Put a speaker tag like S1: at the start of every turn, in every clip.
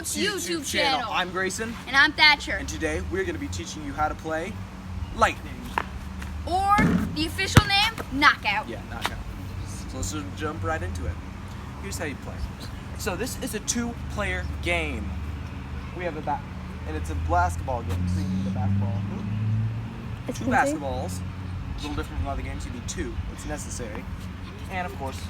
S1: Sports YouTube channel.
S2: I'm Grayson.
S1: And I'm Thatcher.
S2: And today we're going to be teaching you how to play Lightning.
S1: Or the official name, Knockout.
S2: Yeah, Knockout. So let's just jump right into it. Here's how you play. So this is a two-player game. We have a bat, and it's a basketball game. So you need a basketball. Two basketballs. A little different from other games. You need two. It's necessary. And of course,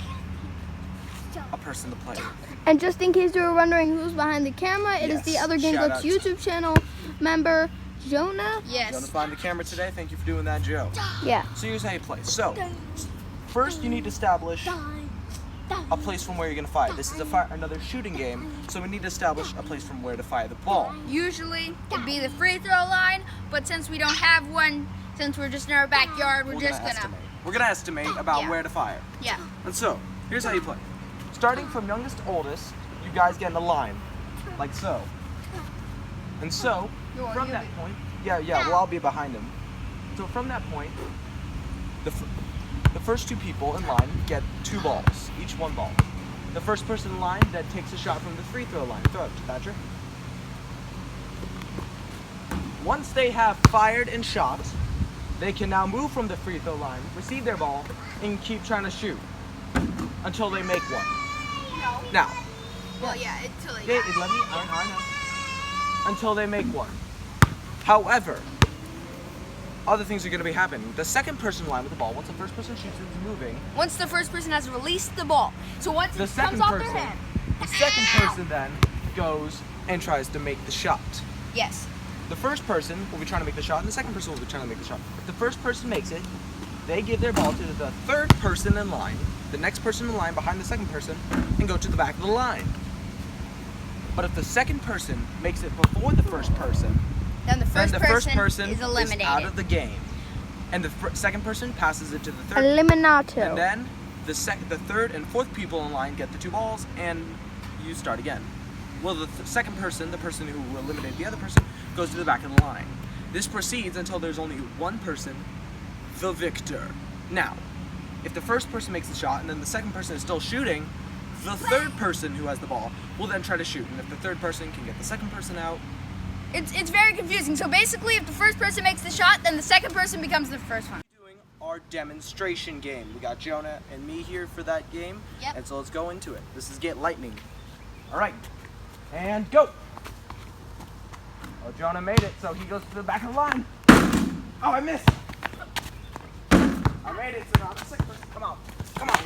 S2: a person to play.
S3: And just in case you were wondering who's behind the camera, it is the Other Game Goats YouTube channel member, Jonah.
S1: Yes.
S2: Jonah's behind the camera today. Thank you for doing that, Joe.
S3: Yeah.
S2: So here's how you play. So, first you need to establish a place from where you're going to fire. This is another shooting game, so we need to establish a place from where to fire the ball.
S1: Usually, it'd be the free throw line, but since we don't have one, since we're just in our backyard, we're just gonna
S2: estimate about where to fire.
S1: Yeah.
S2: And so, here's how you play. Starting from youngest to oldest, you guys get in a line, like so. And so, from that point, well, I'll be behind him. So from that point, the first two people in line get two balls, each one ball. The first person in line then takes a shot from the free throw line. Throw it, Thatcher. Once they have fired and shot, they can now move from the free throw line, receive their ball, and keep trying to shoot until they make one.
S1: No.
S2: Now.
S1: Well, yeah, until they.
S2: Until they make one. However, other things are going to be happening. The second person in line with the ball, once the first person shoots, it's moving.
S1: Once the first person has released the ball, so once it comes off their hand,
S2: the second person then goes and tries to make the shot.
S1: Yes.
S2: The first person will be trying to make the shot, and the second person will be trying to make the shot. If the first person makes it, they give their ball to the third person in line, the next person in line behind the second person, and go to the back of the line. But if the second person makes it before the first person,
S1: then the first person is eliminated.
S2: Is out of the game. And the second person passes it to the third.
S3: Eliminato.
S2: And then the third and fourth people in line get the two balls, and you start again. Well, the second person, the person who eliminated the other person, goes to the back of the line. This proceeds until there's only one person, the victor. Now, if the first person makes the shot and then the second person is still shooting, the third person who has the ball will then try to shoot. And if the third person can get the second person out,
S1: it's very confusing. So basically, if the first person makes the shot, then the second person becomes the first one.
S2: Doing our demonstration game. We got Jonah and me here for that game.
S1: Yep.
S2: And so let's go into it. This is Get Lightning. All right. And go. Oh, Jonah made it, so he goes to the back of the line. Oh, I missed. I made it, so now I'm the second person. Come on. Come on.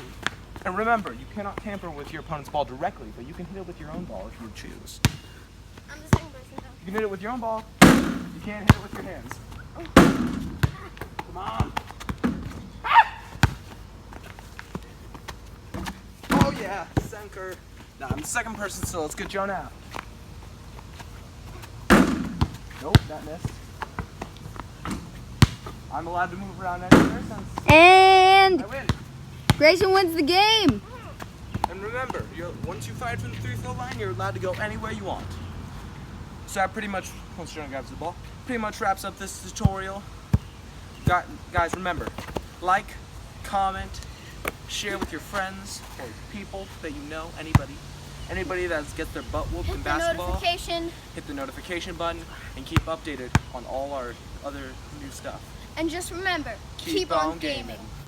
S2: And remember, you cannot tamper with your opponent's ball directly, but you can hit it with your own ball if you choose.
S3: I'm the second person though.
S2: You can hit it with your own ball. You can't hit it with your hands. Come on. Oh yeah, Senker. Now I'm the second person, so let's get Jonah out. Nope, that missed. I'm allowed to move around anywhere since
S3: And
S2: I win.
S3: Grayson wins the game.
S2: And remember, once you fired from the free throw line, you're allowed to go anywhere you want. So that pretty much, once Jonah grabs the ball, pretty much wraps up this tutorial. Guys, remember, like, comment, share with your friends or people that you know, anybody that gets their butt whooped in basketball. Hit the notification button and keep updated on all our other new stuff.
S1: And just remember, keep on gaming.